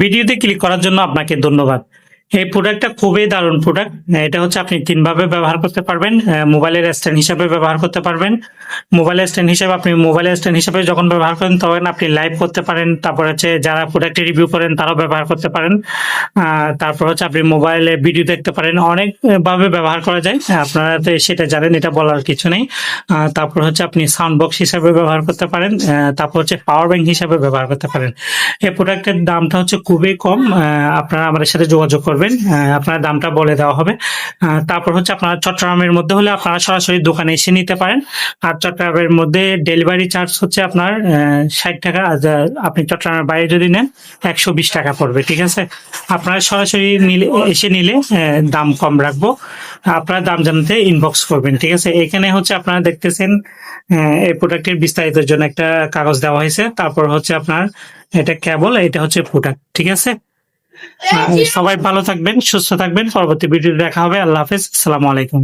ভিডিওতে ক্লিক করার জন্য আপনাকে ধন্যবাদ। এই প্রোডাক্টটা খুবই দারুণ প্রোডাক্ট। এটা হচ্ছে আপনি ৩ ভাবে ব্যবহার করতে পারবেন। মোবাইলের স্ট্যান্ড হিসাবে ব্যবহার করতে পারবেন। মোবাইলের স্ট্যান্ড হিসেবে আপনি মোবাইলের স্ট্যান্ড হিসেবে যখন ব্যবহার করেন তখন আপনি লাইভ করতে পারেন। তারপর হচ্ছে যারা প্রোডাক্টের রিভিউ করেন তারাও ব্যবহার করতে পারেন। তারপর হচ্ছে আপনি মোবাইলে ভিডিও দেখতে পারেন। অনেক ভাবে ব্যবহার করা যায়। আপনারা তো সেটা জানেন, এটা বলার কিছু নেই। তারপর হচ্ছে আপনি সাউন্ড বক্স হিসাবে ব্যবহার করতে পারেন। তারপর হচ্ছে পাওয়ার ব্যাংক হিসাবে ব্যবহার করতে পারেন। এই প্রোডাক্টের দামটা হচ্ছে খুবই কম। আপনারা আমাদের সাথে যোগাযোগ করবেন, আপনার দামটা বলে দেওয়া হবে। তারপর হচ্ছে আপনারা চট্টগ্রামের মধ্যে হলে আপনারা সরাসরি দোকানে এসে নিতে পারেন। আর চট্টগ্রামের মধ্যে ডেলিভারি চার্জ হচ্ছে আপনার ৬০ টাকা। আর আপনি চট্টগ্রামের বাইরে যদি নেন ১২০ টাকা পড়বে। ঠিক আছে, আপনারা সরাসরি এসে নিলে দাম কম রাখবো। আপনারা দাম জানতে ইনবক্স করবেন। ঠিক আছে, এখানে হচ্ছে আপনারা দেখতেছেন এই প্রোডাক্টের বিস্তারিতের জন্য একটা কাগজ দেওয়া হয়েছে। তারপর হচ্ছে আপনার এটা কেবল, এটা হচ্ছে প্রোডাক্ট। ঠিক আছে, সবাই ভালো থাকবেন, সুস্থ থাকবেন। পরবর্তী ভিডিও দেখা হবে। আল্লাহ হাফেজ, আসসালামু আলাইকুম।